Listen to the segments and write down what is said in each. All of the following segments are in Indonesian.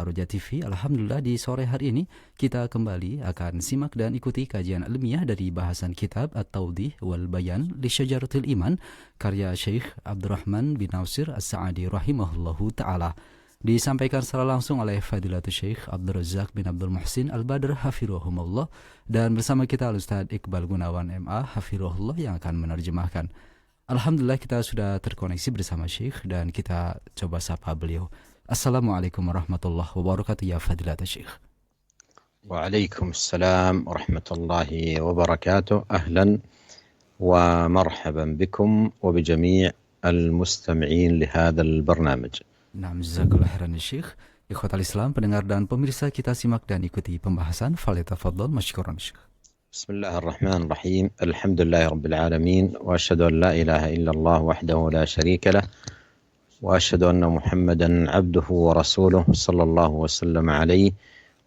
Roja TV. Alhamdulillah di sore hari ini kita kembali akan simak dan ikuti kajian ilmiah dari bahasan kitab At-Tawdih wal Bayan li Syajaratul Iman karya Syekh Abdurrahman bin Nasir As-Sa'adi rahimahullahu ta'ala. Disampaikan secara langsung oleh Fadilatul Syekh Abdul Razak bin Abdul Muhsin Al-Badr hafirahumullah, dan bersama kita Al-Ustaz Iqbal Gunawan MA hafirahullah yang akan menerjemahkan. Alhamdulillah kita sudah terkoneksi bersama Syekh dan kita coba sapa beliau. Assalamualaikum warahmatullahi wabarakatuh ya Fadilatul Syekh. Waalaikumsalam warahmatullahi wabarakatuh. Ahlan wa marhaban bikum wa bijami' al-mustami'in li hadzal barnamij. Naam, jazakallahu khairan Syekh. Ikhwatal Islam, pendengar dan pemirsa, kita simak dan ikuti pembahasan. Falyatafaddal masykuran Syekh. بسم الله الرحمن الرحيم. الحمد لله رب العالمين، وأشهد أن لا إله إلا الله وحده لا شريك له، وأشهد أن محمدا عبده ورسوله صلى الله وسلم عليه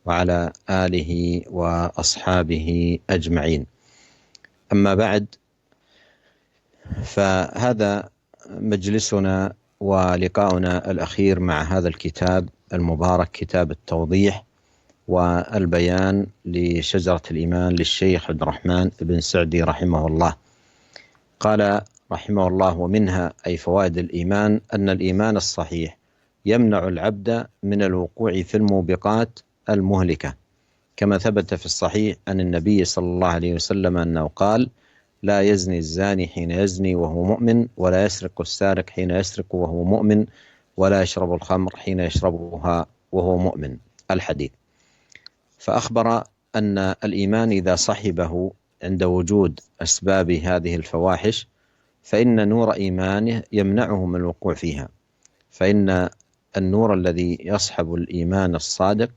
وعلى آله وأصحابه أجمعين. أما بعد، فهذا مجلسنا ولقاؤنا الأخير مع هذا الكتاب المبارك، كتاب التوضيح والبيان لشجرة الإيمان للشيخ عبد الرحمن بن سعدي رحمه الله. قال رحمه الله: ومنها أي فوائد الإيمان أن الإيمان الصحيح يمنع العبد من الوقوع في الموبقات المهلكة، كما ثبت في الصحيح عن النبي صلى الله عليه وسلم أنه قال: لا يزني الزاني حين يزني وهو مؤمن، ولا يسرق السارق حين يسرق وهو مؤمن، ولا يشرب الخمر حين يشربها وهو مؤمن. الحديث. فأخبر أن الإيمان إذا صحبه عند وجود أسباب هذه الفواحش فإن نور إيمانه يمنعه من الوقوع فيها، فإن النور الذي يصحب الإيمان الصادق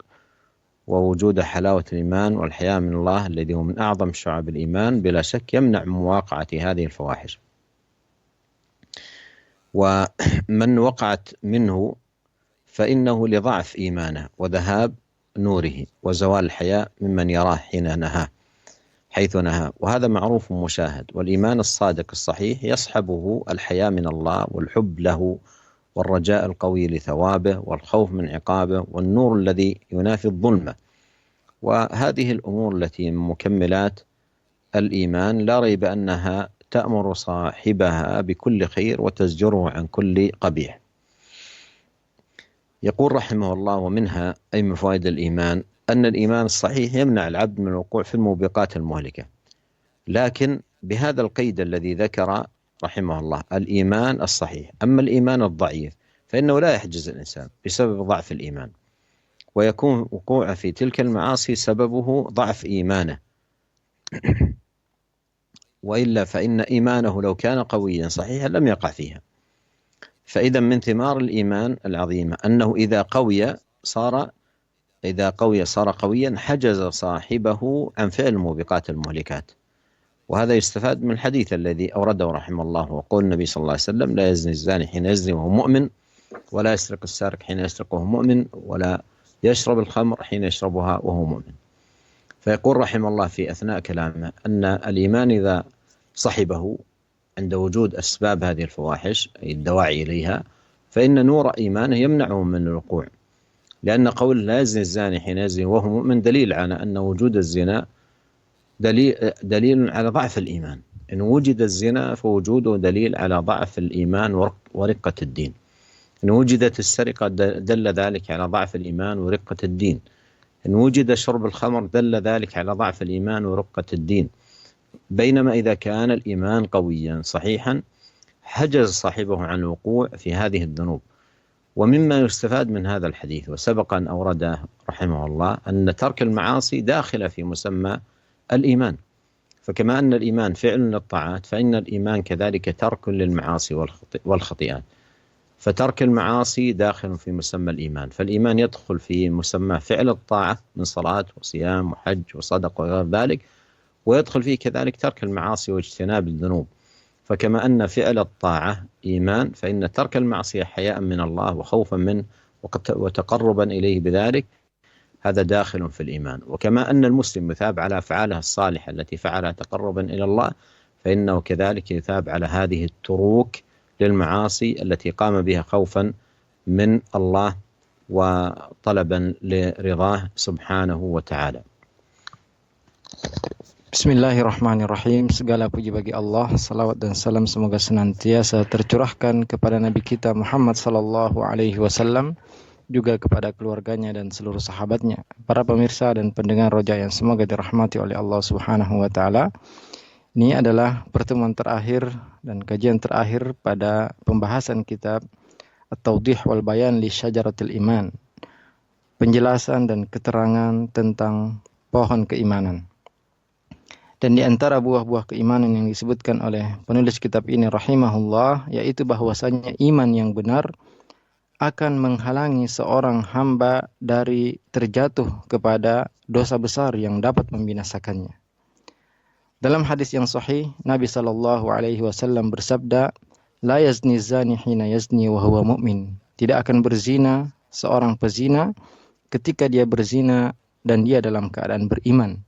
ووجود حلاوة الإيمان والحياء من الله الذي هو من أعظم شعب الإيمان بلا شك يمنع من مواقعة هذه الفواحش. ومن وقعت منه فإنه لضعف إيمانه وذهاب نوره وزوال الحياء ممن يراه حيث نهى، وهذا معروف مشاهد. والإيمان الصادق الصحيح يصحبه الحياء من الله والحب له والرجاء القوي لثوابه والخوف من عقابه والنور الذي ينافي الظلمة. وهذه الأمور التي من مكملات الإيمان لا ريب أنها تأمر صاحبها بكل خير وتزجره عن كل قبيح. يقول رحمه الله: ومنها أي من فوائد الإيمان أن الإيمان الصحيح يمنع العبد من الوقوع في الموبقات المهلكة، لكن بهذا القيد الذي ذكر رحمه الله، الإيمان الصحيح. أما الإيمان الضعيف فإنه لا يحجز الإنسان بسبب ضعف الإيمان، ويكون وقوعه في تلك المعاصي سببه ضعف إيمانه، وإلا فإن إيمانه لو كان قويا صحيحا لم يقع فيها. فإذا من ثمار الإيمان العظيمة أنه إذا قوي صار قويا حجز صاحبه عن فعل الموبقات المهلكات. وهذا يستفاد من الحديث الذي أورده رحمه الله، وقول النبي صلى الله عليه وسلم: لا يزني الزاني حين يزني وهو مؤمن، ولا يسرق السارق حين يسرق وهو مؤمن، ولا يشرب الخمر حين يشربها وهو مؤمن. فيقول رحمه الله في أثناء كلامه أن الإيمان إذا صحبه عند وجود أسباب هذه الفواحش أي الدواعي إليها فإن نور إيمانه يمنعه من الوقوع، لأن قول لا يزني الزاني حين يزني وهو مؤمن دليل على أن وجود الزنا دليل على ضعف الإيمان. إن وجد الزنا فوجوده دليل على ضعف الإيمان ورقة الدين. إن وجدت السرقة دل ذلك على ضعف الإيمان ورقة الدين. إن وجد شرب الخمر دل ذلك على ضعف الإيمان ورقة الدين. بينما إذا كان الإيمان قويا صحيحا حجز صاحبه عن الوقوع في هذه الذنوب. ومما يستفاد من هذا الحديث وسبق أن أورده رحمه الله أن ترك المعاصي داخل في مسمى الإيمان، فكما أن الإيمان فعل للطاعات فإن الإيمان كذلك ترك للمعاصي والخطيئات. فترك المعاصي داخل في مسمى الإيمان، فالإيمان يدخل في مسمى فعل الطاعة من صلاة وصيام وحج وصدق وغير ذلك، ويدخل فيه كذلك ترك المعاصي واجتناب الذنوب. فكما أن فعل الطاعة إيمان فإن ترك المعصية حياء من الله وخوفا منه وتقربا إليه بذلك هذا داخل في الإيمان. وكما أن المسلم يثاب على أفعاله الصالحة التي فعلها تقربا إلى الله فإنه كذلك يثاب على هذه التروك للمعاصي التي قام بها خوفا من الله وطلبا لرضاه سبحانه وتعالى. Bismillahirrahmanirrahim. Segala puji bagi Allah. Salawat dan salam semoga senantiasa tercurahkan kepada Nabi kita Muhammad sallallahu alaihi wasallam, juga kepada keluarganya dan seluruh sahabatnya. Para pemirsa dan pendengar Roja yang semoga dirahmati oleh Allah Subhanahu wa taala. Ini adalah pertemuan terakhir dan kajian terakhir pada pembahasan kitab At-Tawdih wal Bayan li Syajaratil Iman. Penjelasan dan keterangan tentang pohon keimanan. Dan di antara buah-buah keimanan yang disebutkan oleh penulis kitab ini rahimahullah, yaitu bahwasanya iman yang benar akan menghalangi seorang hamba dari terjatuh kepada dosa besar yang dapat membinasakannya. Dalam hadis yang sahih, Nabi SAW bersabda, "La yazni zani hina yazni wa huwa mu'min." Tidak akan berzina seorang pezina ketika dia berzina dan dia dalam keadaan beriman.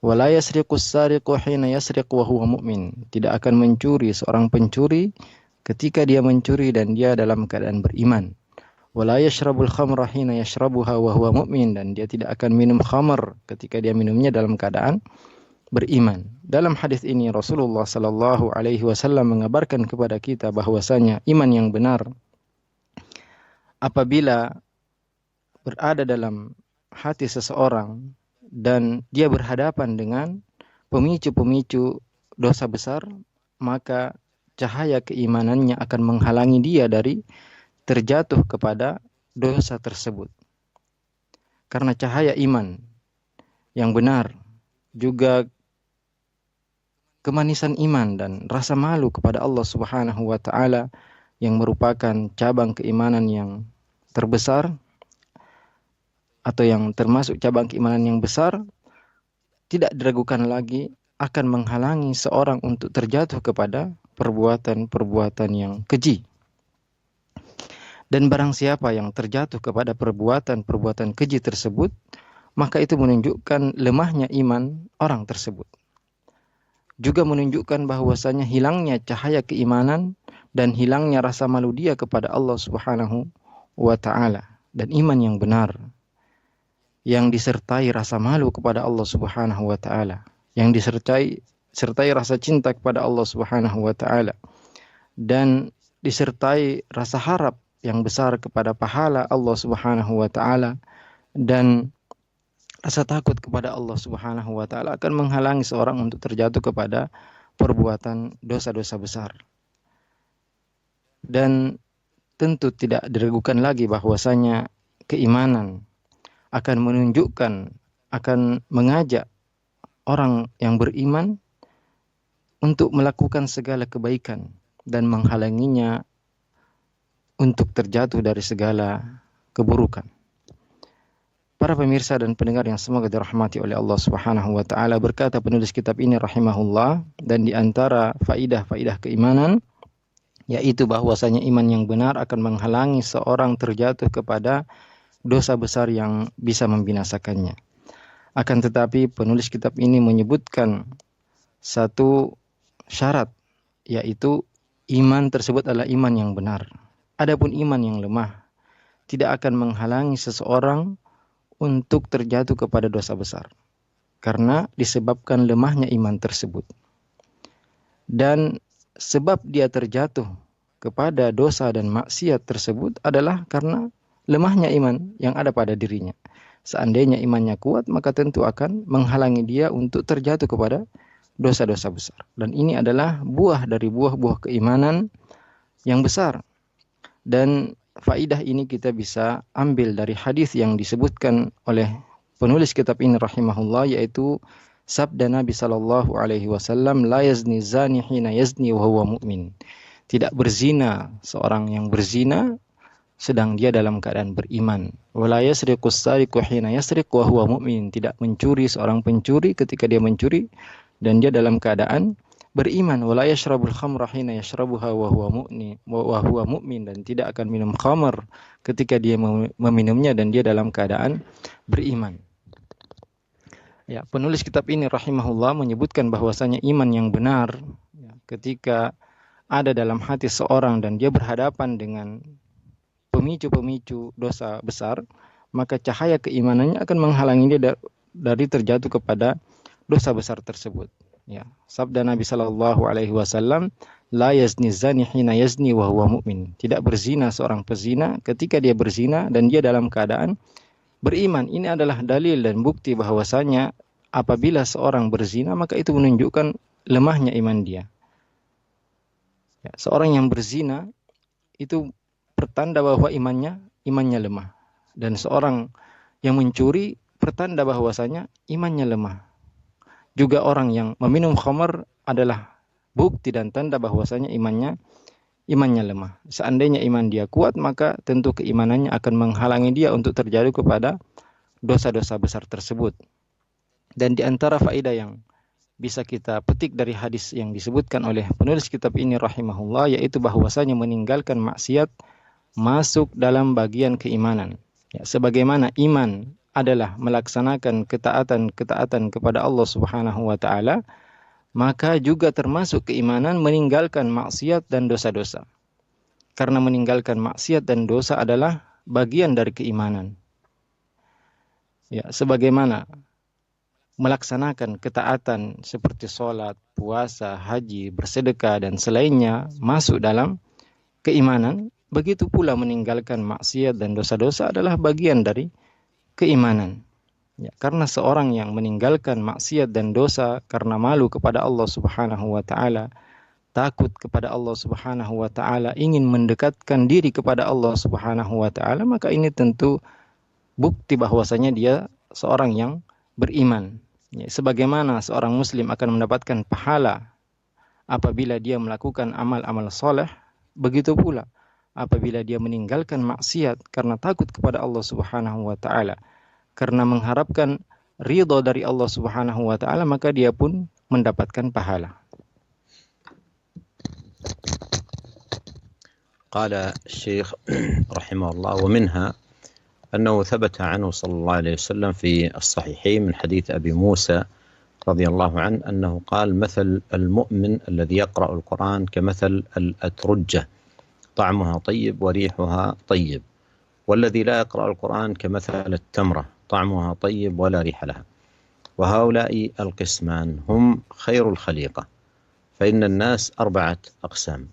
Wa la yasriqu as-sariqu hina yasriq wa huwa mu'min. Tidak akan mencuri seorang pencuri ketika dia mencuri dan dia dalam keadaan beriman. Wa la yashrabul khamra hina yashrabuha wa huwa mu'min. Dan dia tidak akan minum khamr ketika dia minumnya dalam keadaan beriman. Dalam hadis ini Rasulullah sallallahu alaihi wasallam mengabarkan kepada kita bahwasanya iman yang benar apabila berada dalam hati seseorang dan dia berhadapan dengan pemicu-pemicu dosa besar, maka cahaya keimanannya akan menghalangi dia dari terjatuh kepada dosa tersebut. Karena cahaya iman yang benar, juga kemanisan iman dan rasa malu kepada Allah Subhanahu wa taala yang merupakan cabang keimanan yang terbesar atau yang termasuk cabang keimanan yang besar, tidak diragukan lagi akan menghalangi seorang untuk terjatuh kepada perbuatan-perbuatan yang keji. Dan barang siapa yang terjatuh kepada perbuatan-perbuatan keji tersebut, maka itu menunjukkan lemahnya iman orang tersebut. Juga menunjukkan bahwasanya hilangnya cahaya keimanan dan hilangnya rasa malu dia kepada Allah Subhanahu wa taala. Dan iman yang benar yang disertai rasa malu kepada Allah Subhanahu wa taala, yang disertai rasa cinta kepada Allah Subhanahu wa taala, dan disertai rasa harap yang besar kepada pahala Allah Subhanahu wa taala, dan rasa takut kepada Allah Subhanahu wa taala akan menghalangi seorang untuk terjatuh kepada perbuatan dosa-dosa besar. Dan tentu tidak diragukan lagi bahwasanya keimanan akan menunjukkan, akan mengajak orang yang beriman untuk melakukan segala kebaikan dan menghalanginya untuk terjatuh dari segala keburukan. Para pemirsa dan pendengar yang semoga dirahmati oleh Allah Subhanahu wa taala, berkata penulis kitab ini rahimahullah, dan di antara faidah-faidah keimanan yaitu bahwasanya iman yang benar akan menghalangi seorang terjatuh kepada dosa besar yang bisa membinasakannya. Akan tetapi penulis kitab ini menyebutkan satu syarat, yaitu iman tersebut adalah iman yang benar. Adapun iman yang lemah tidak akan menghalangi seseorang untuk terjatuh kepada dosa besar, karena disebabkan lemahnya iman tersebut. Dan sebab dia terjatuh kepada dosa dan maksiat tersebut adalah karena lemahnya iman yang ada pada dirinya. Seandainya imannya kuat, maka tentu akan menghalangi dia untuk terjatuh kepada dosa-dosa besar. Dan ini adalah buah dari buah-buah keimanan yang besar. Dan faidah ini kita bisa ambil dari hadis yang disebutkan oleh penulis kitab ini rahimahullah, yaitu sabda Nabi sallallahu alaihi wasallam, "La yazni zani hina yazni wa huwa mu'min." Tidak berzina seorang yang berzina sedang dia dalam keadaan beriman. Wala yasriqus sariqu hina yasriq wa huwa mu'min. Tidak mencuri seorang pencuri ketika dia mencuri dan dia dalam keadaan beriman. Wala yashrabul khamra hina yashrabuha wa huwa mu'min. Dan tidak akan minum khamr ketika dia meminumnya dan dia dalam keadaan beriman. Ya, penulis kitab ini rahimahullah menyebutkan bahwasanya iman yang benar ketika ada dalam hati seorang dan dia berhadapan dengan pemicu-pemicu dosa besar, maka cahaya keimanannya akan menghalangi dia dari terjatuh kepada dosa besar tersebut. Ya, sabda Nabi Shallallahu Alaihi Wasallam, la yazni zani hina yazni wa huwa mu'min. Tidak berzina seorang pezina ketika dia berzina dan dia dalam keadaan beriman. Ini adalah dalil dan bukti bahwasanya apabila seorang berzina maka itu menunjukkan lemahnya iman dia. Ya, seorang yang berzina itu pertanda bahwa imannya lemah. Dan seorang yang mencuri pertanda bahwasanya imannya lemah. Juga orang yang meminum khamar adalah bukti dan tanda bahwasanya imannya lemah. Seandainya iman dia kuat, maka tentu keimanannya akan menghalangi dia untuk terjadi kepada dosa-dosa besar tersebut. Dan di antara faedah yang bisa kita petik dari hadis yang disebutkan oleh penulis kitab ini rahimahullah, yaitu bahwasanya meninggalkan maksiat masuk dalam bagian keimanan. Ya, sebagaimana iman adalah melaksanakan ketaatan kepada Allah Subhanahu wa taala, maka juga termasuk keimanan meninggalkan maksiat dan dosa-dosa. Karena meninggalkan maksiat dan dosa adalah bagian dari keimanan. Ya, sebagaimana melaksanakan ketaatan seperti sholat, puasa, haji, bersedekah, dan selainnya masuk dalam keimanan, begitu pula meninggalkan maksiat dan dosa-dosa adalah bagian dari keimanan. Ya, karena seorang yang meninggalkan maksiat dan dosa karena malu kepada Allah Subhanahu wa taala, takut kepada Allah Subhanahu wa taala, ingin mendekatkan diri kepada Allah Subhanahu wa taala, maka ini tentu bukti bahwasanya dia seorang yang beriman. Ya, sebagaimana seorang muslim akan mendapatkan pahala apabila dia melakukan amal-amal soleh, begitu pula apabila dia meninggalkan maksiat karena takut kepada Allah Subhanahu wa taala, karena mengharapkan ridha dari Allah Subhanahu wa taala, maka dia pun mendapatkan pahala. قال الشيخ رحمه الله ومنها أنه ثبت عنه صلى الله عليه وسلم في الصحيحين من حديث أبي موسى رضي الله عنه أنه قال مثل المؤمن الذي يقرأ القرآن كمثل الأترجة طعمها طيب وريحها طيب، والذي لا يقرأ القرآن كمثل التمرة طعمها طيب ولا ريح لها. وهؤلاء القسمان هم خير الخليقة، فإن الناس 4 أقسام: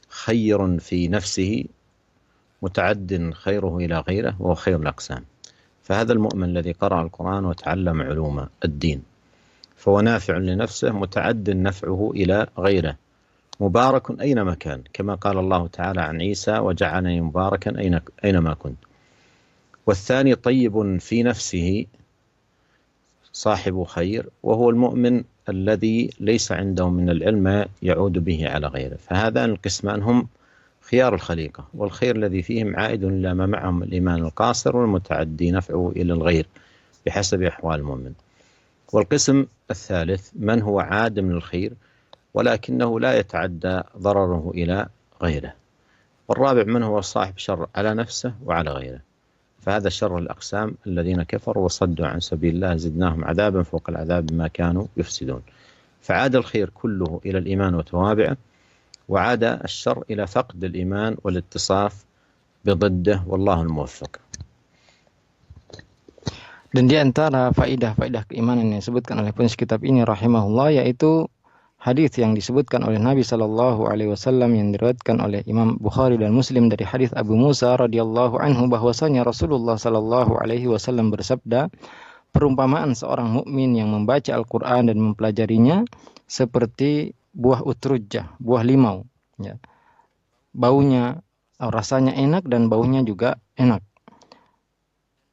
خير في نفسه، متعد خيره إلى غيره، وهو خير الأقسام. فهذا المؤمن الذي قرأ القرآن وتعلم علوم الدين فهو نافع لنفسه، متعد نفعه إلى غيره، مبارك أينما كان، كما قال الله تعالى عن عيسى وجعلني مباركا أينما كنت. والثاني طيب في نفسه صاحب خير، وهو المؤمن الذي ليس عنده من العلم ما يعود به على غيره. فهذان القسمان هم خيار الخليقة، والخير الذي فيهم عائد إلى ما معهم الإيمان القاصر، والمتعدي نفعه إلى الغير بحسب أحوال المؤمن. والقسم الثالث من هو عادم للخير ولكنه لا يتعدى ضرره إلى غيره. والرابع من هو صاحب شر على نفسه وعلى غيره. فهذا شر الأقسام الذين كفروا وصدوا عن سبيل الله زدناهم عذابا فوق العذاب بما كانوا يفسدون. فعاد الخير كله إلى الإيمان وتوابعه، وعاد الشر إلى فقد الإيمان والاتصاف بضده، والله الموفق. Dan di antara faedah-faedah keimanan yang disebutkan oleh penulis kitab ini rahimahullah, yaitu hadis yang disebutkan oleh Nabi Shallallahu Alaihi Wasallam yang diriwayatkan oleh Imam Bukhari dan Muslim dari hadis Abu Musa radhiyallahu anhu, bahwasanya Rasulullah Shallallahu Alaihi Wasallam bersabda, perumpamaan seorang mukmin yang membaca Al-Quran dan mempelajarinya seperti buah utrujah, buah limau. Ya. Baunya, rasanya enak dan baunya juga enak.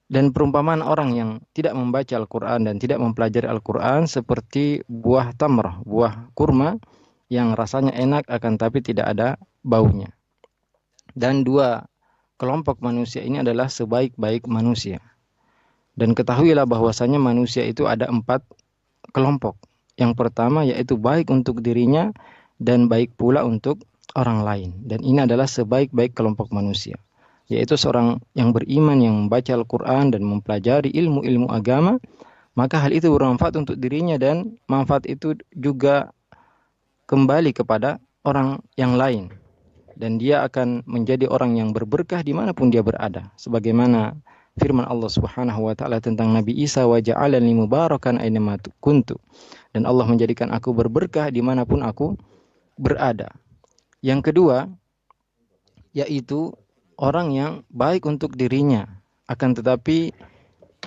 Dan perumpamaan orang yang tidak membaca Al-Quran dan tidak mempelajari Al-Quran seperti buah tamr, buah kurma yang rasanya enak akan tapi tidak ada baunya. Dan 2 kelompok manusia ini adalah sebaik-baik manusia. Dan ketahuilah bahwasanya manusia itu ada 4 kelompok. Yang pertama yaitu baik untuk dirinya dan baik pula untuk orang lain. Dan ini adalah sebaik-baik kelompok manusia, yaitu seorang yang beriman yang membaca Al-Quran dan mempelajari ilmu-ilmu agama, maka hal itu bermanfaat untuk dirinya dan manfaat itu juga kembali kepada orang yang lain. dan dia akan menjadi orang yang berberkah dimanapun dia berada. Sebagaimana firman Allah Subhanahu wa taala tentang Nabi Isa, wa ja'alani mubarakan aina kuntu. Dan Allah menjadikan aku berberkah dimanapun aku berada. Yang kedua, yaitu orang yang baik untuk dirinya, akan tetapi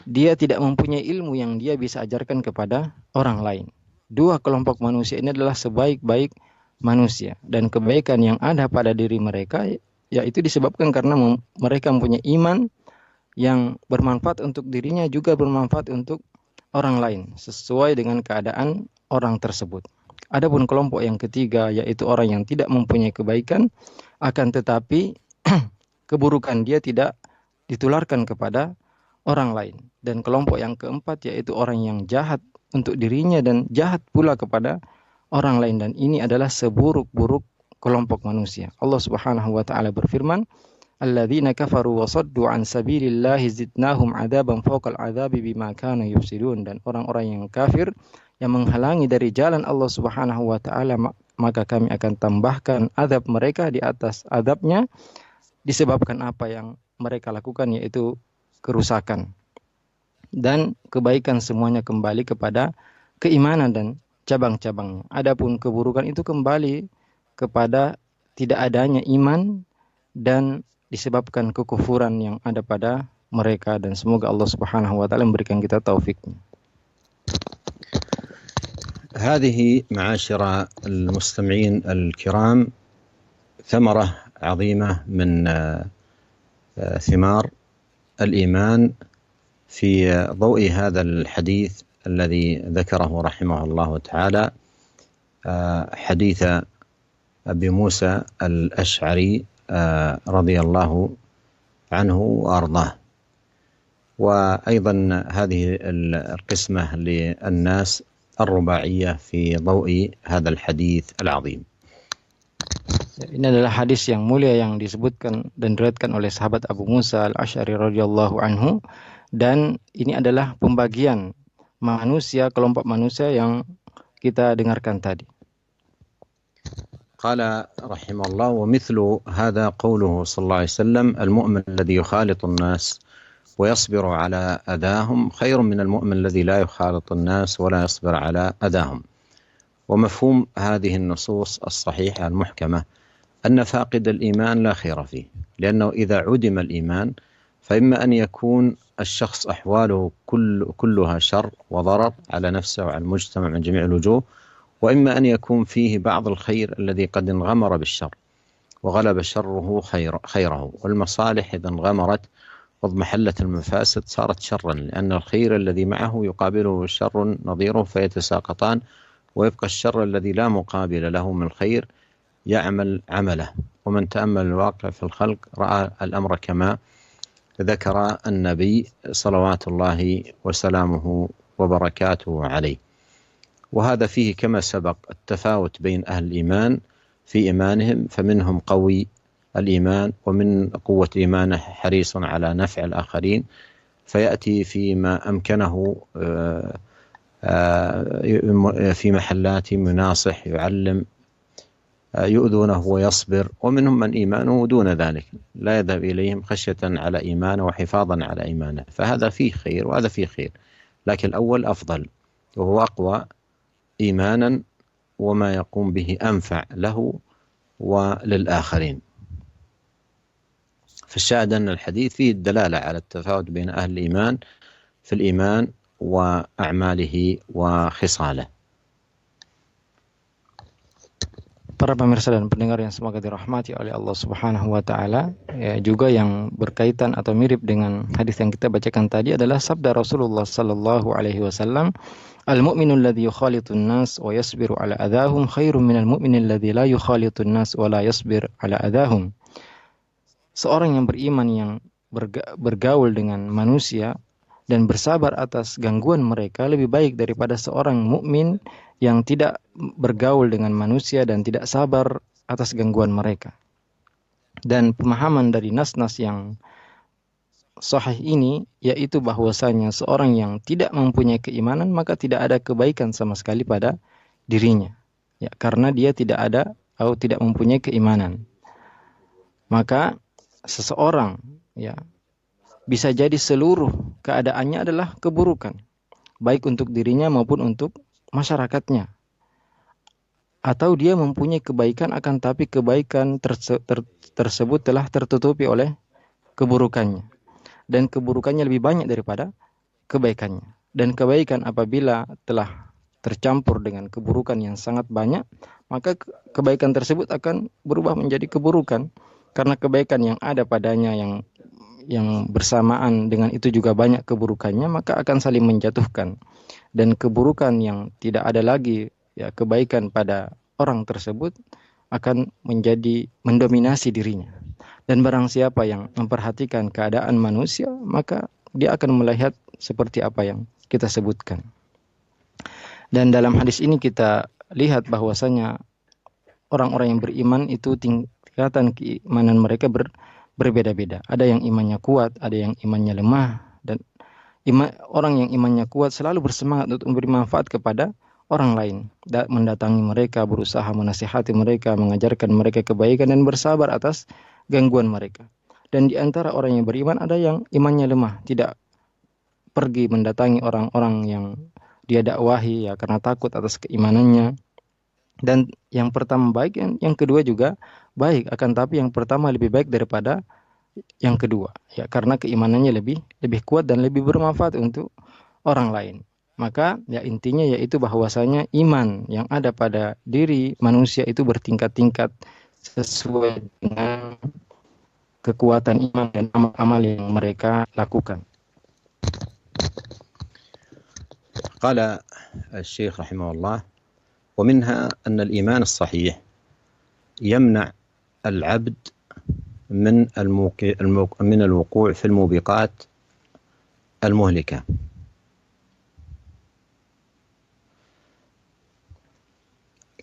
dia tidak mempunyai ilmu yang dia bisa ajarkan kepada orang lain. Dua kelompok manusia ini adalah sebaik-baik manusia, dan kebaikan yang ada pada diri mereka yaitu disebabkan karena mereka mempunyai iman yang bermanfaat untuk dirinya juga bermanfaat untuk orang lain sesuai dengan keadaan orang tersebut. Adapun kelompok yang ketiga yaitu orang yang tidak mempunyai kebaikan, akan tetapi keburukan dia tidak ditularkan kepada orang lain. Dan kelompok yang keempat yaitu orang yang jahat untuk dirinya dan jahat pula kepada orang lain, dan ini adalah seburuk-buruk kelompok manusia. Allah Subhanahu wa taala berfirman, "Alladzina kafaru wa saddu an sabilillahi zidnahum 'adzaban fawqal 'adzabi bima kanu yufsidun." Dan orang-orang yang kafir yang menghalangi dari jalan Allah Subhanahu wa taala, maka kami akan tambahkan azab mereka di atas azabnya disebabkan apa yang mereka lakukan, yaitu kerusakan. Dan kebaikan semuanya kembali kepada keimanan dan cabang-cabangnya. Adapun keburukan itu kembali kepada tidak adanya iman dan disebabkan kekufuran yang ada pada mereka, dan semoga Allah Subhanahu wa taala memberikan kita taufiknya. هذه معاشر المستمعين الكرام ثمرة عظيمة من ثمار الإيمان في ضوء هذا الحديث الذي ذكره رحمه الله تعالى، حديث أبي موسى الأشعري رضي الله عنه وأرضاه. وأيضا هذه القسمة للناس الرباعية في ضوء هذا الحديث العظيم. Ini adalah hadis yang mulia yang disebutkan dan diriwayatkan oleh sahabat Abu Musa al-Asy'ari radhiyallahu anhu, dan ini adalah pembagian manusia, kelompok manusia yang kita dengarkan tadi. قال رحمه الله: ومثل هذا قوله صلى الله عليه وسلم: المؤمن الذي يخالط الناس ويصبر على أذاهم خير من المؤمن الذي لا يخالط الناس ولا يصبر على أذاهم. ومفهوم هذه النصوص الصحيحة المحكمة أن فاقد الإيمان لا خير فيه، لأنه إذا عدم الإيمان فإما أن يكون الشخص أحواله كلها شر وضرر على نفسه وعلى المجتمع من جميع الوجوه، وإما أن يكون فيه بعض الخير الذي قد انغمر بالشر وغلب شره خيره، والمصالح إذا انغمرت واضمحلت المفاسد صارت شرا، لأن الخير الذي معه يقابله الشر نظيره فيتساقطان، ويبقى الشر الذي لا مقابل له من الخير يعمل عمله. ومن تأمل الواقع في الخلق رأى الأمر كما ذكر النبي صلوات الله وسلامه وبركاته عليه. وهذا فيه كما سبق التفاوت بين أهل الإيمان في إيمانهم، فمنهم قوي الإيمان ومن قوة إيمانه حريص على نفع الآخرين، فيأتي فيما أمكنه في محلاتهم يناصح يعلم، يؤذونه ويصبر. ومنهم من إيمانه دون ذلك لا يذهب إليهم خشية على إيمانه وحفاظا على إيمانه، فهذا فيه خير وهذا فيه خير، لكن الأول أفضل وهو أقوى إيمانا وما يقوم به أنفع له وللآخرين. فالشاهد أن الحديث فيه الدلالة على التفاوت بين أهل الإيمان في الإيمان وأعماله وخصاله. Para pemirsa dan pendengar yang semoga dirahmati oleh Allah Subhanahu wa taala, juga yang berkaitan atau mirip dengan hadis yang kita bacakan tadi adalah sabda Rasulullah sallallahu alaihi wasallam, "Al-mu'minu alladhi yukhalitun nas wa yasbiru ala adahum khairum minal mu'mini alladhi la yukhalitun nas wa la yasbir ala adahum." Seorang yang beriman yang bergaul dengan manusia dan bersabar atas gangguan mereka lebih baik daripada seorang mukmin yang tidak bergaul dengan manusia dan tidak sabar atas gangguan mereka. Dan pemahaman dari nas-nas yang sahih ini yaitu bahwasanya seorang yang tidak mempunyai keimanan maka tidak ada kebaikan sama sekali pada dirinya, ya, karena dia tidak ada atau tidak mempunyai keimanan. Maka seseorang ya bisa jadi seluruh keadaannya adalah keburukan, baik untuk dirinya maupun untuk masyarakatnya. Atau dia mempunyai kebaikan akan tapi kebaikan tersebut telah tertutupi oleh keburukannya. Dan keburukannya lebih banyak daripada kebaikannya. Dan kebaikan apabila telah tercampur dengan keburukan yang sangat banyak, maka kebaikan tersebut akan berubah menjadi keburukan. Karena kebaikan yang ada padanya yang bersamaan dengan itu juga banyak keburukannya, maka akan saling menjatuhkan. Dan keburukan yang tidak ada lagi ya kebaikan pada orang tersebut akan menjadi mendominasi dirinya. Dan barang siapa yang memperhatikan keadaan manusia, maka dia akan melihat seperti apa yang kita sebutkan. Dan dalam hadis ini kita lihat bahwasanya orang-orang yang beriman itu tingkatan keimanan mereka berbeda-beda. Ada yang imannya kuat, ada yang imannya lemah. Dan orang yang imannya kuat selalu bersemangat untuk memberi manfaat kepada orang lain, mendatangi mereka, berusaha menasihati mereka, mengajarkan mereka kebaikan dan bersabar atas gangguan mereka. Dan di antara orang yang beriman ada yang imannya lemah, tidak pergi mendatangi orang-orang yang dia dakwahi ya karena takut atas keimanannya. Dan yang pertama baik, yang kedua juga baik, akan tapi yang pertama lebih baik daripada yang kedua ya karena keimanannya lebih kuat dan lebih bermanfaat untuk orang lain. Maka ya intinya yaitu bahwasanya iman yang ada pada diri manusia itu bertingkat-tingkat sesuai dengan kekuatan iman dan amal-amal yang mereka lakukan. قال الشيخ رحمه الله: ومنها أن الإيمان الصحيح يمنع العبد من الوقوع في الموبقات المهلكة.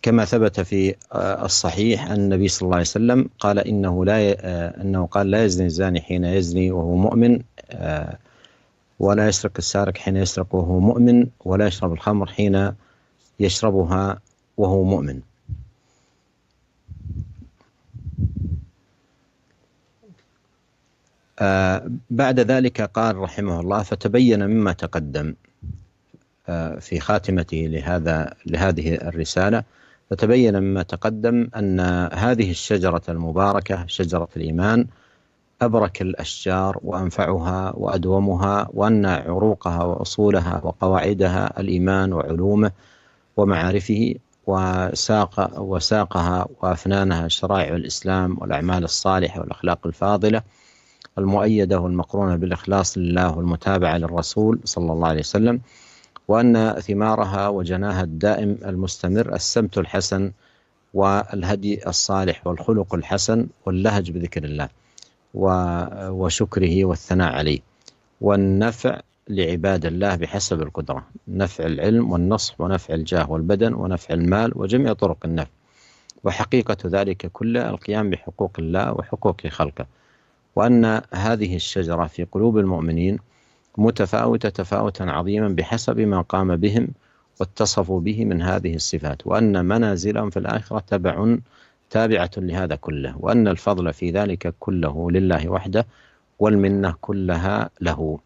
كما ثبت في الصحيح أن النبي صلى الله عليه وسلم قال إنه قال لا يزني الزاني حين يزني وهو مؤمن، ولا يسرق السارق حين يسرق وهو مؤمن، ولا يشرب الخمر حين يشربها وهو مؤمن. بعد ذلك قال رحمه الله: فتبين مما تقدم في خاتمته لهذه الرسالة، فتبين مما تقدم أن هذه الشجرة المباركة شجرة الإيمان أبرك الأشجار وأنفعها وأدومها، وأن عروقها وأصولها وقواعدها الإيمان وعلومه ومعارفه، وساقها وأفنانها شرائع الإسلام والأعمال الصالحة والأخلاق الفاضلة المؤيدة والمقرونة بالإخلاص لله والمتابعة للرسول صلى الله عليه وسلم، وأن ثمارها وجناها الدائم المستمر السمت الحسن والهدي الصالح والخلق الحسن واللهج بذكر الله وشكره والثناء عليه، والنفع لعباد الله بحسب القدرة، نفع العلم والنصح ونفع الجاه والبدن ونفع المال وجميع طرق النفع، وحقيقة ذلك كله القيام بحقوق الله وحقوق خلقه، وأن هذه الشجرة في قلوب المؤمنين متفاوتة تفاوتا عظيما بحسب ما قام بهم واتصفوا به من هذه الصفات، وأن منازلهم في الآخرة تابعة لهذا كله، وأن الفضل في ذلك كله لله وحده والمنة كلها له.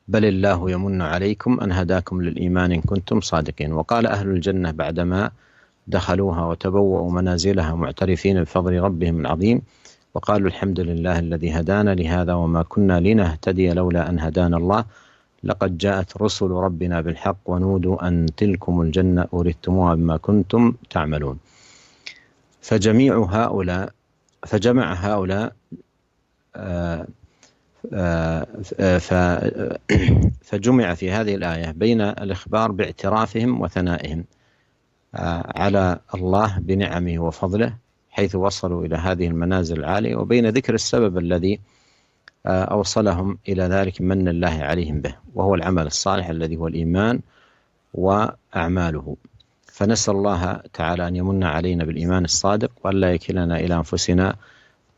بل الله يمن عليكم أن هداكم للإيمان إن كنتم صادقين. وقال أهل الجنة بعدما دخلوها وتبوأوا منازلها معترفين بفضل ربهم العظيم، وقالوا الحمد لله الذي هدانا لهذا وما كنا لنهتدي لولا أن هدانا الله، لقد جاءت رسل ربنا بالحق ونودوا أن تلكم الجنة أورثتموها بما كنتم تعملون. فجمع هؤلاء فجمع في هذه الآية بين الإخبار باعترافهم وثنائهم على الله بنعمه وفضله حيث وصلوا إلى هذه المنازل العالية، وبين ذكر السبب الذي أوصلهم إلى ذلك من الله عليهم به، وهو العمل الصالح الذي هو الإيمان وأعماله. فنسأل الله تعالى أن يمن علينا بالإيمان الصادق، وألا يكلنا إلى أنفسنا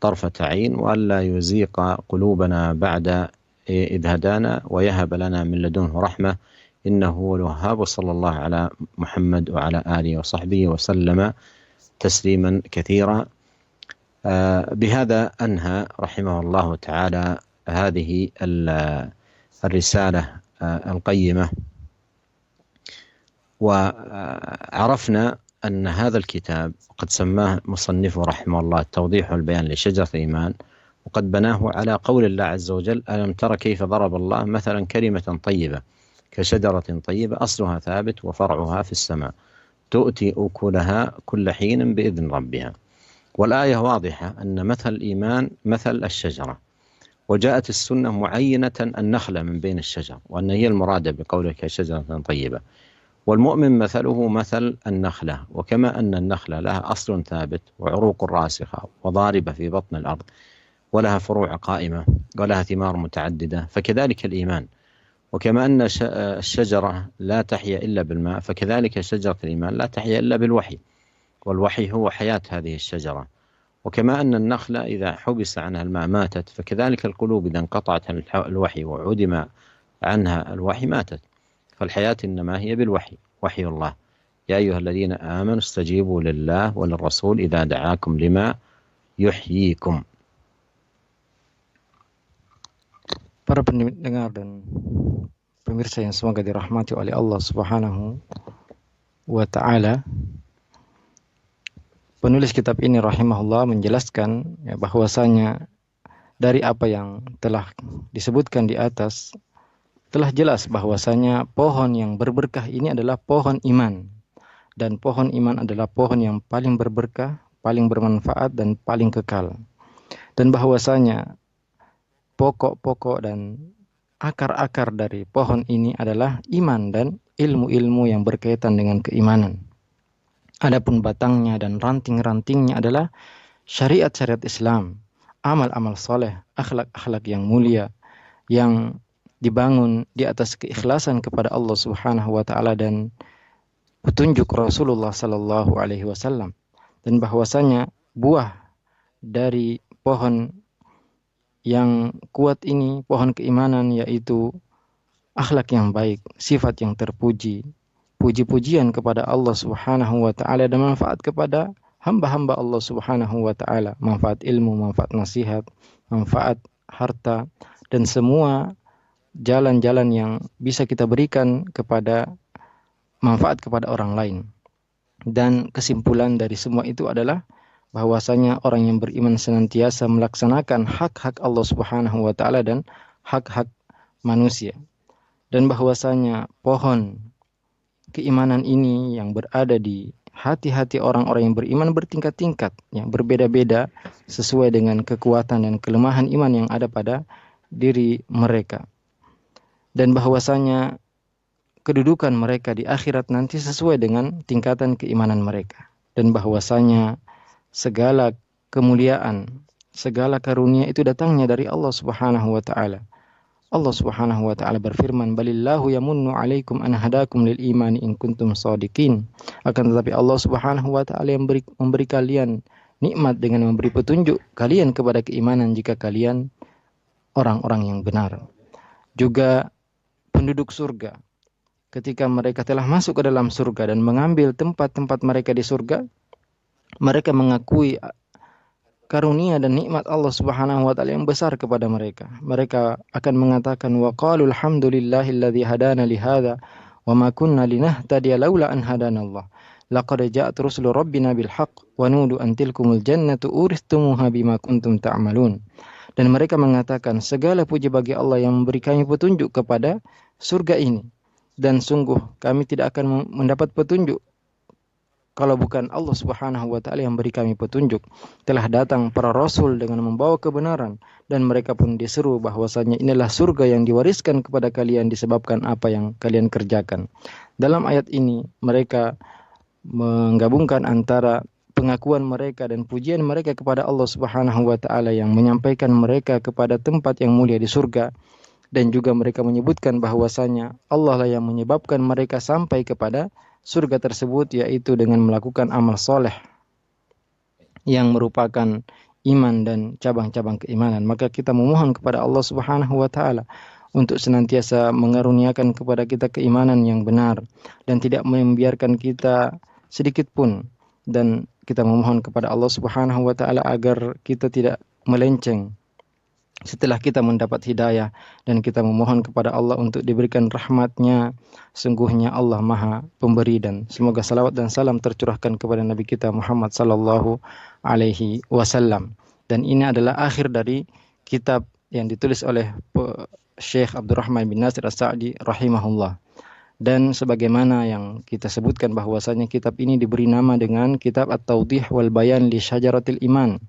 طرفة عين، وألا يزيق قلوبنا بعد إذ هدانا، ويهب لنا من لدنه رحمة إنه هو الوهاب. صلى الله على محمد وعلى آله وصحبه وسلم تسليما كثيرا. بهذا أنهى رحمه الله تعالى هذه الرسالة القيمة. وعرفنا أن هذا الكتاب قد سماه مصنفه رحمه الله التوضيح والبيان لشجرة الإيمان، وقد بناه على قول الله عز وجل: ألم تر كيف ضرب الله مثلا كلمة طيبة كشجرة طيبة أصلها ثابت وفرعها في السماء تؤتي أكلها كل حين بإذن ربها. والآية واضحة أن مثل الإيمان مثل الشجرة، وجاءت السنة معينة النخلة من بين الشجر، وأن هي المرادة بقوله كشجرة طيبة. والمؤمن مثله مثل النخلة، وكما أن النخلة لها أصل ثابت وعروق راسخة وضاربة في بطن الأرض ولها فروع قائمة ولها ثمار متعددة، فكذلك الإيمان. وكما أن الشجرة لا تحيا إلا بالماء، فكذلك شجرة الإيمان لا تحيا إلا بالوحي، والوحي هو حياة هذه الشجرة. وكما أن النخلة إذا حبس عنها الماء ماتت، فكذلك القلوب إذا انقطعت عن الوحي وعدم عنها الوحي ماتت. فالحياة إنما هي بالوحي، وحي الله: يا أيها الذين آمنوا استجيبوا لله وللرسول إذا دعاكم لما يحييكم. Para pendengar dan pemirsa yang semoga dirahmati oleh Allah Subhanahu wa Ta'ala, penulis kitab ini rahimahullah menjelaskan bahwasanya dari apa yang telah disebutkan di atas telah jelas bahwasanya pohon yang berberkah ini adalah pohon iman, dan pohon iman adalah pohon yang paling berberkah, paling bermanfaat dan paling kekal. Dan bahwasanya pokok-pokok dan akar-akar dari pohon ini adalah iman dan ilmu-ilmu yang berkaitan dengan keimanan. Adapun batangnya dan ranting-rantingnya adalah syariat-syariat Islam, amal-amal soleh, akhlak-akhlak yang mulia, yang dibangun di atas keikhlasan kepada Allah Subhanahu wa Ta'ala dan petunjuk Rasulullah Sallallahu Alaihi Wasallam. Dan bahwasanya buah dari pohon yang kuat ini, pohon keimanan, yaitu akhlak yang baik, sifat yang terpuji, puji-pujian kepada Allah Subhanahu wa Ta'ala, dan manfaat kepada hamba-hamba Allah Subhanahu wa Ta'ala, manfaat ilmu, manfaat nasihat, manfaat harta, dan semua jalan-jalan yang bisa kita berikan kepada manfaat kepada orang lain. Dan kesimpulan dari semua itu adalah bahwasanya orang yang beriman senantiasa melaksanakan hak-hak Allah Subhanahu wa Ta'ala dan hak-hak manusia. Dan bahwasanya pohon keimanan ini yang berada di hati-hati orang-orang yang beriman bertingkat-tingkat, yang berbeda-beda sesuai dengan kekuatan dan kelemahan iman yang ada pada diri mereka. Dan bahwasanya kedudukan mereka di akhirat nanti sesuai dengan tingkatan keimanan mereka. Dan bahwasanya segala kemuliaan, segala karunia itu datangnya dari Allah Subhanahu wa Ta'ala. Allah Subhanahu wa Ta'ala berfirman, balillahu yamunnu alaikum an hadakum lil imani in kuntum shadiqin. Akan tetapi Allah Subhanahu wa Ta'ala yang memberi kalian nikmat dengan memberi petunjuk kalian kepada keimanan jika kalian orang-orang yang benar. Juga penduduk surga, ketika mereka telah masuk ke dalam surga dan mengambil tempat-tempat mereka di surga, mereka mengakui karunia dan nikmat Allah Subhanahu wa Ta'ala yang besar kepada mereka. Mereka akan mengatakan, wa qalu alhamdulillahilladzi hadana li hadza wa ma kunna linahtadiya laula an hadanallah. Laqad ja'at rusulu rabbina bil haqq wa nudu an tilkumul jannatu uristumuha bima kuntum ta'malun. Dan mereka mengatakan, segala puji bagi Allah yang memberi kami petunjuk kepada surga ini, dan sungguh kami tidak akan mendapat petunjuk kalau bukan Allah Subhanahu wa Ta'ala yang beri kami petunjuk. Telah datang para rasul dengan membawa kebenaran, dan mereka pun diseru bahwasanya inilah surga yang diwariskan kepada kalian disebabkan apa yang kalian kerjakan. Dalam ayat ini mereka menggabungkan antara pengakuan mereka dan pujian mereka kepada Allah Subhanahu wa Ta'ala yang menyampaikan mereka kepada tempat yang mulia di surga, dan juga mereka menyebutkan bahwasanya Allah lah yang menyebabkan mereka sampai kepada surga tersebut, yaitu dengan melakukan amal soleh yang merupakan iman dan cabang-cabang keimanan. Maka kita memohon kepada Allah Subhanahu wa Ta'ala untuk senantiasa mengaruniakan kepada kita keimanan yang benar, dan tidak membiarkan kita sedikit pun dan kita memohon kepada Allah Subhanahu wa taala agar kita tidak melenceng setelah kita mendapat hidayah, dan kita memohon kepada Allah untuk diberikan rahmat-Nya. Sungguhnya Allah Maha Pemberi, dan semoga salawat dan salam tercurahkan kepada Nabi kita Muhammad sallallahu alaihi wasallam. Dan ini adalah akhir dari kitab yang ditulis oleh Syekh Abdurrahman bin Nasir As-Sa'di rahimahullah. Dan sebagaimana yang kita sebutkan bahwasanya kitab ini diberi nama dengan kitab At-Tawdih wal Bayan li Syajaratil Iman,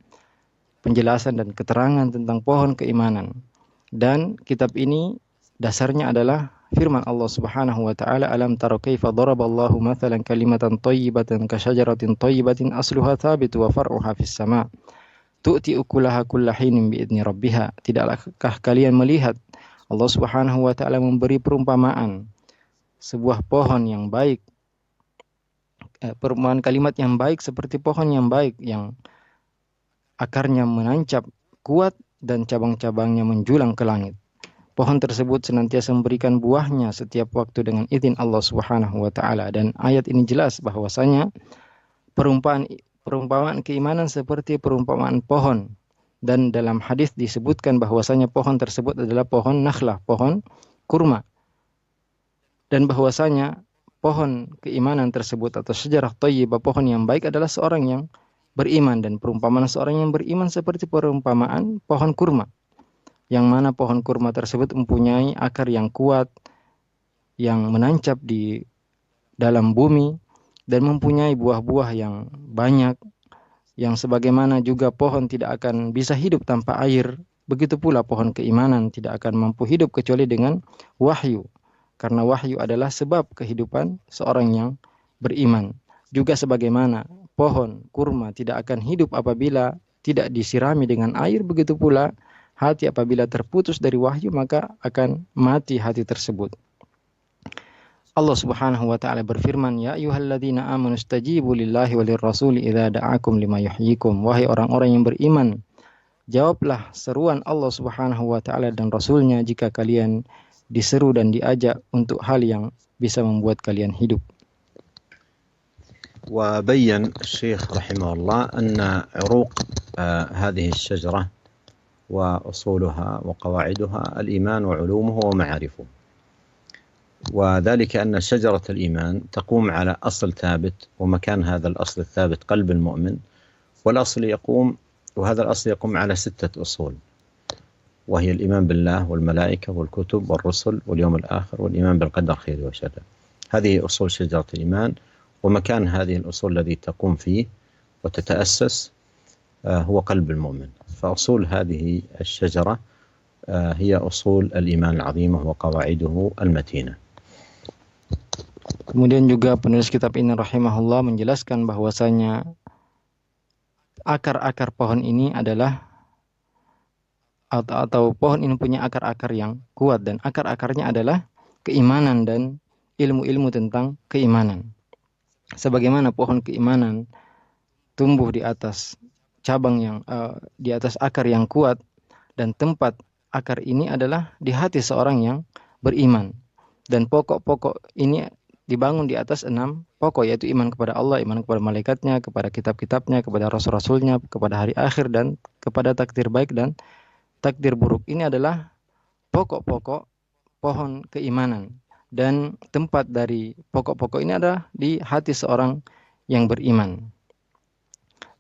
penjelasan dan keterangan tentang pohon keimanan. Dan kitab ini dasarnya adalah firman Allah Subhanahu wa taala, alam tara kaifa daraballahu mathalan kalimatan thayyibatan ka syajaratin thayyibatin asluha thabit wa far'uha fis sama' tu'ti ukulaha kullahinin biidni rabbiha. Tidakkah kalian melihat Allah Subhanahu wa taala memberi perumpamaan sebuah pohon yang baik, perumpamaan kalimat yang baik seperti pohon yang baik yang akarnya menancap kuat dan cabang-cabangnya menjulang ke langit. Pohon tersebut senantiasa memberikan buahnya setiap waktu dengan izin Allah Subhanahu wa taala. Dan ayat ini jelas bahwasanya perumpamaan keimanan seperti perumpamaan pohon. Dan dalam hadis disebutkan bahwasanya pohon tersebut adalah pohon nakhlah, pohon kurma. Dan bahwasanya pohon keimanan tersebut atau syajarah thayyibah, pohon yang baik, adalah seorang yang beriman, dan perumpamaan seorang yang beriman seperti perumpamaan pohon kurma, yang mana pohon kurma tersebut mempunyai akar yang kuat yang menancap di dalam bumi dan mempunyai buah-buah yang banyak, yang sebagaimana juga pohon tidak akan bisa hidup tanpa air, begitu pula pohon keimanan tidak akan mampu hidup kecuali dengan wahyu, karena wahyu adalah sebab kehidupan seorang yang beriman. Juga sebagaimana pohon kurma tidak akan hidup apabila tidak disirami dengan air, begitu pula hati apabila terputus dari wahyu maka akan mati hati tersebut. Allah Subhanahu wa taala berfirman, ya ayyuhalladzina amanu istajibu lillahi walir rasuli idza da'akum lima yuhyikum. Wahai orang-orang yang beriman, jawablah seruan Allah Subhanahu wa taala dan rasulnya jika kalian diseru dan diajak untuk hal yang bisa membuat kalian hidup. وبين الشيخ رحمه الله أن عروق هذه الشجرة وأصولها وقواعدها الإيمان وعلومه ومعارفه، وذلك أن شجرة الإيمان تقوم على أصل ثابت، ومكان هذا الأصل الثابت قلب المؤمن، وهذا الأصل يقوم على 6 أصول، وهي الإيمان بالله والملائكة والكتب والرسل واليوم الآخر والإيمان بالقدر خيره وشره. هذه أصول شجرة الإيمان، ومكان هذه الأصول الذي تقوم فيه وتتأسس هو قلب المؤمن. فأصول هذه الشجرة هي أصول الإيمان العظيمة وقواعده المتينة. Kemudian juga penulis kitab ini rahimahullah menjelaskan bahwasanya akar-akar pohon ini adalah atau pohon ini punya akar-akar yang kuat, dan akar-akarnya adalah keimanan dan ilmu-ilmu tentang keimanan. Sebagaimana pohon keimanan tumbuh di atas cabang yang di atas akar yang kuat, dan tempat akar ini adalah di hati seorang yang beriman. Dan pokok-pokok ini dibangun di atas 6 pokok, yaitu iman kepada Allah, iman kepada malaikatnya, kepada kitab-kitabnya, kepada rasul-rasulnya, kepada hari akhir, dan kepada takdir baik dan takdir buruk. Ini adalah pokok-pokok pohon keimanan. Dan tempat dari pokok-pokok ini adalah di hati seorang yang beriman.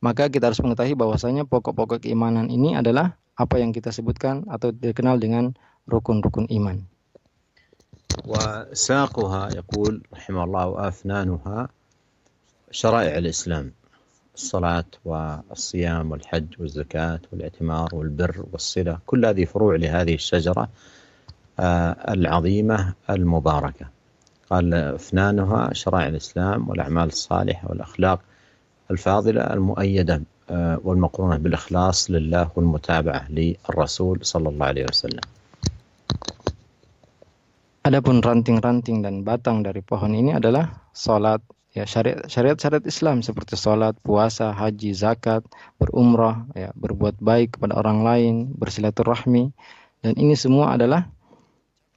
Maka kita harus mengetahui bahwasanya pokok-pokok keimanan ini adalah apa yang kita sebutkan atau dikenal dengan rukun-rukun iman. وساقها يقول رحمه الله وأفنانها شرائع الإسلام، الصلاة والصيام والحج والزكاة والاعتمار والبر والصلة، كل هذه فروع لهذه الشجرة العظيمة المباركة. قال أفنانها شرائع الإسلام والأعمال الصالحة والأخلاق الفاضلة المؤيدة والمقرونة بالإخلاص لله والمتابعة للرسول صلى الله عليه وسلم. Adapun ranting-ranting dan batang dari pohon ini adalah salat, ya, syariat-syariat Islam seperti salat, puasa, haji, zakat, berumrah, ya, berbuat baik kepada orang lain, bersilaturahmi, dan ini semua adalah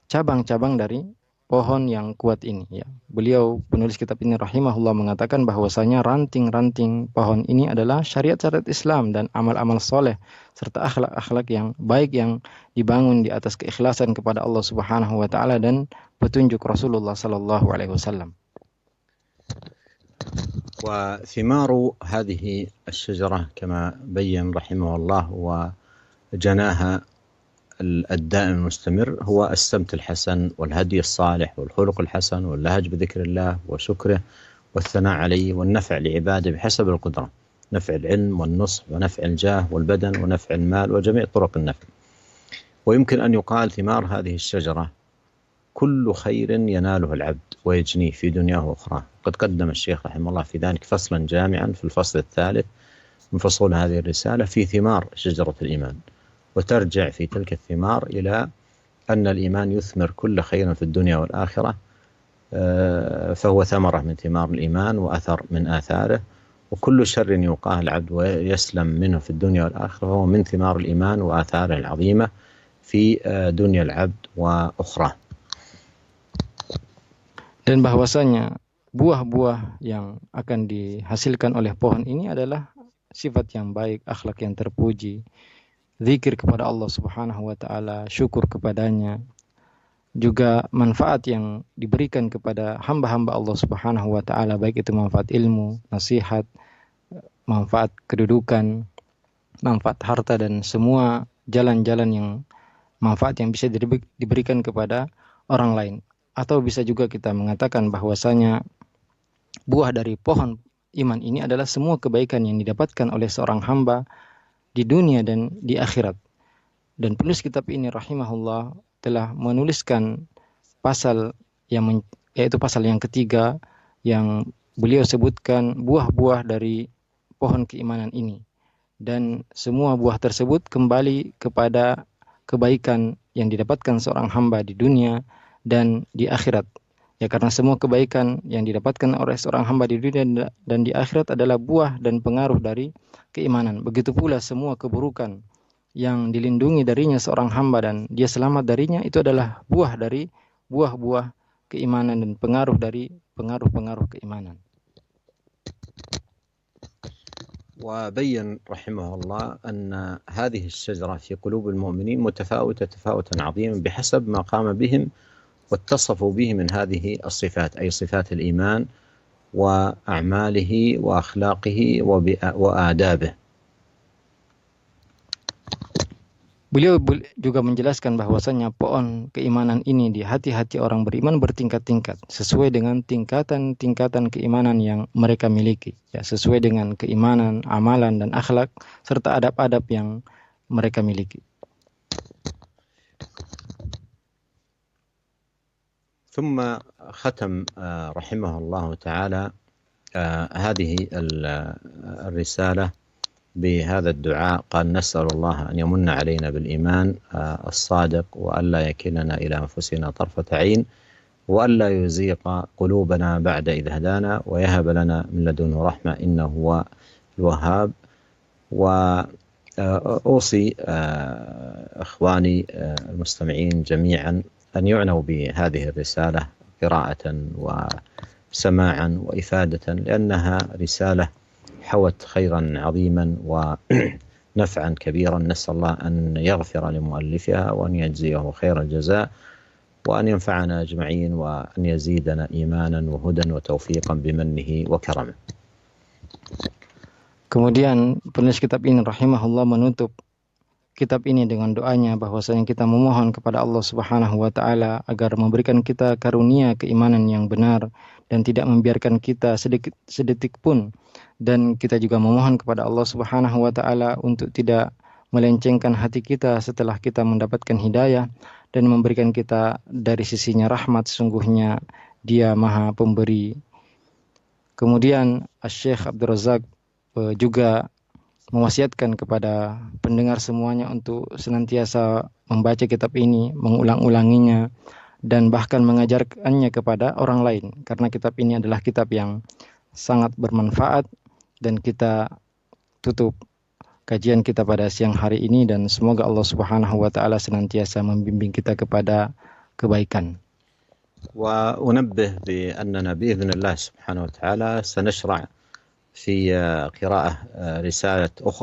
cabang-cabang dari pohon yang kuat ini ya. Beliau penulis kitab ini rahimahullah mengatakan bahwasanya ranting-ranting pohon ini adalah syariat-syariat Islam dan amal-amal soleh serta akhlak-akhlak yang baik yang dibangun di atas keikhlasan kepada Allah Subhanahu wa taala dan petunjuk Rasulullah sallallahu alaihi wasallam. وثمار هذه الشجرة كما بين رحمه الله وجناها الدائم المستمر هو السمت الحسن والهدي الصالح والخلق الحسن واللهج بذكر الله وشكره والثناء عليه والنفع لعباده بحسب القدرة، نفع العلم والنصح ونفع الجاه والبدن ونفع المال وجميع طرق النفع. ويمكن أن يقال ثمار هذه الشجرة كل خير يناله العبد ويجنيه في دنياه وأخراه. قد قدم الشيخ رحمه الله في ذلك فصلا جامعا في الفصل الثالث من فصول هذه الرسالة في ثمار شجرة الإيمان، وترجع في تلك الثمار إلى أن الإيمان يثمر كل خير في الدنيا والآخرة، فهو ثمرة من ثمار الإيمان وأثر من آثاره، وكل شر يوقاه العبد ويسلم منه في الدنيا والآخرة فهو من ثمار الإيمان وآثاره العظيمة في دنيا العبد وأخراه. Dan bahwasanya buah-buah yang akan dihasilkan oleh pohon ini adalah sifat yang baik, akhlak yang terpuji, zikir kepada Allah Subhanahu wa taala, syukur kepadanya, juga manfaat yang diberikan kepada hamba-hamba Allah Subhanahu wa taala, baik itu manfaat ilmu, nasihat, manfaat kedudukan, manfaat harta dan semua jalan-jalan yang manfaat yang bisa diberikan kepada orang lain. Atau bisa juga kita mengatakan bahwasanya buah dari pohon iman ini adalah semua kebaikan yang didapatkan oleh seorang hamba di dunia dan di akhirat. Dan penulis kitab ini rahimahullah telah menuliskan pasal yaitu pasal yang ketiga yang beliau sebutkan buah-buah dari pohon keimanan ini. Dan semua buah tersebut kembali kepada kebaikan yang didapatkan seorang hamba di dunia dan di akhirat. Ya, karena semua kebaikan yang didapatkan oleh seorang hamba di dunia dan di akhirat adalah buah dan pengaruh dari keimanan. Begitu pula semua keburukan yang dilindungi darinya seorang hamba dan dia selamat darinya, itu adalah buah dari buah-buah keimanan dan pengaruh dari pengaruh-pengaruh keimanan. وبين رحمه الله أن هذه الشجرة في قلوب المؤمنين متفاوتة تفاوتا عظيما بحسب ما قام بهم واتصفوا به من هذه الصفات، أي صفات الإيمان وأعماله وأخلاقه وآدابه. Beliau juga menjelaskan bahwasanya pohon keimanan ini di hati-hati orang beriman bertingkat-tingkat sesuai dengan tingkatan-tingkatan keimanan yang mereka miliki, ya, sesuai dengan keimanan, amalan dan akhlak serta adab-adab yang mereka miliki. ثم ختم رحمه الله تعالى هذه الرسالة بهذا الدعاء، قال: نسأل الله أن يمن علينا بالإيمان الصادق وألا يكلنا إلى أنفسنا طرفة عين وألا يزيق قلوبنا بعد إذ هدانا ويهب لنا من لدنه رحمة إنه هو الوهاب. وأوصي إخواني المستمعين جميعا أن يعنوا بهذه الرسالة قراءة وسماعا وإفادة، لأنها رسالة حوت خيرا عظيما ونفعا كبيرا. نسأل الله أن يغفر لمؤلفها وأن يجزيه خير الجزاء وأن ينفعنا أجمعين وأن يزيدنا إيمانا وهدى وتوفيقا بمنه وكرمه. Kemudian penulis kitab ini rahimahullah menutup kitab ini dengan doanya bahwasanya kita memohon kepada Allah Subhanahu wa taala agar memberikan kita karunia keimanan yang benar dan tidak membiarkan kita sedetik pun, dan kita juga memohon kepada Allah Subhanahu wa taala untuk tidak melencengkan hati kita setelah kita mendapatkan hidayah dan memberikan kita dari sisinya rahmat, sungguhnya Dia Maha Pemberi. Kemudian Syekh Abdul Razak juga mewasiatkan kepada pendengar semuanya untuk senantiasa membaca kitab ini, mengulang-ulanginya, dan bahkan mengajarkannya kepada orang lain. Karena kitab ini adalah kitab yang sangat bermanfaat, dan kita tutup kajian kita pada siang hari ini, dan semoga Allah Subhanahu wa taala senantiasa membimbing kita kepada kebaikan. وأنبه بأننا بإذن الله سبحانه وتعالى سنشرع في قراءة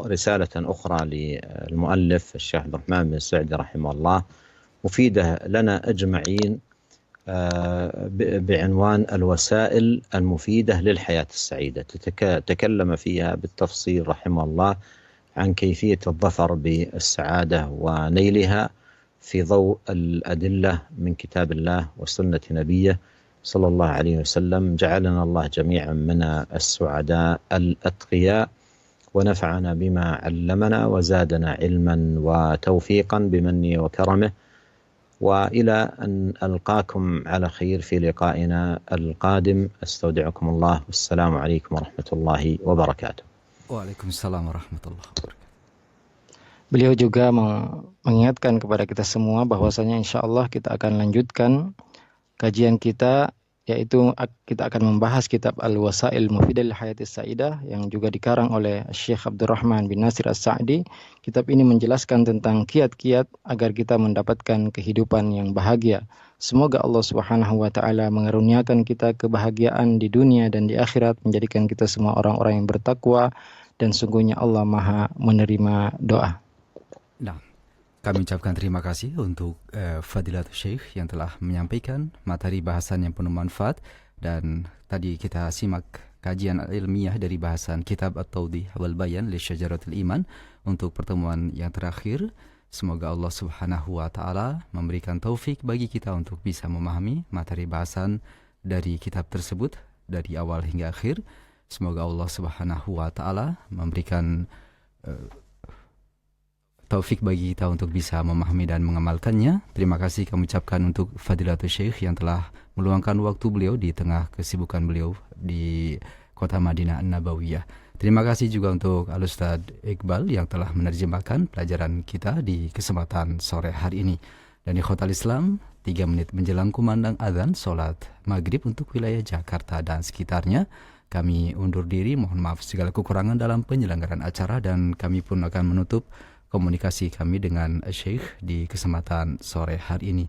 رسالة أخرى للمؤلف الشيخ عبد الرحمن بن سعدي رحمه الله، مفيدة لنا أجمعين، بعنوان الوسائل المفيدة للحياة السعيدة. تكلم فيها بالتفصيل رحمه الله عن كيفية الظفر بالسعادة ونيلها في ضوء الأدلة من كتاب الله وسنة نبيه صلى الله عليه وسلم. جعلنا الله جميعا من السعداء الأتقياء، ونفعنا بما علمنا وزادنا علما وتوفيقا بمنه وكرمه، وإلى أن ألقاكم على خير في لقائنا القادم. أستودعكم الله، والسلام عليكم ورحمة الله وبركاته. Waalaikumsalam warahmatullahi wabarakatuh. Beliau juga mengingatkan kepada kita semua bahwasanya insya Allah kita akan lanjutkan kajian kita, yaitu kita akan membahas kitab Al-Wasail Mufidah lil Hayatis Sa'idah yang juga dikarang oleh Syekh Abdurrahman bin Nasir As-Sa'di. Kitab ini menjelaskan tentang kiat-kiat agar kita mendapatkan kehidupan yang bahagia. Semoga Allah Subhanahu wa taala mengaruniakan kita kebahagiaan di dunia dan di akhirat, menjadikan kita semua orang-orang yang bertakwa, dan sungguhnya Allah Maha menerima doa. Nah, kami ucapkan terima kasih untuk Fadilatul Syekh yang telah menyampaikan materi bahasan yang penuh manfaat, dan tadi kita simak kajian ilmiah dari bahasan kitab At-Tawdih wal Bayan li Syajaratul Iman untuk pertemuan yang terakhir. Semoga Allah Subhanahu wa taala memberikan taufik bagi kita untuk bisa memahami materi bahasan dari kitab tersebut dari awal hingga akhir. Semoga Allah Subhanahu wa taala memberikan taufik bagi kita untuk bisa memahami dan mengamalkannya. Terima kasih kami ucapkan untuk Fadilatul Syekh yang telah meluangkan waktu beliau di tengah kesibukan beliau di kota Madinah An-Nabawiyah. Terima kasih juga untuk Al-Ustaz Iqbal yang telah menerjemahkan pelajaran kita di kesempatan sore hari ini. Dan ikhwatal Islam, 3 menit menjelang kumandang azan salat maghrib untuk wilayah Jakarta dan sekitarnya, kami undur diri. Mohon maaf segala kekurangan dalam penyelenggaraan acara, dan kami pun akan menutup komunikasi kami dengan Syekh di kesempatan sore hari ini.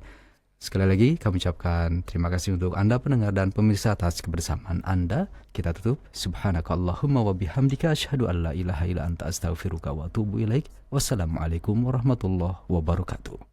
Sekali lagi kami ucapkan terima kasih untuk Anda pendengar dan pemirsa atas kebersamaan Anda. Kita tutup. Subhanakallahumma wa bihamdika asyhadu an la ilaha illa anta astaghfiruka wa atubu ilaik. Wassalamualaikum warahmatullahi wabarakatuh.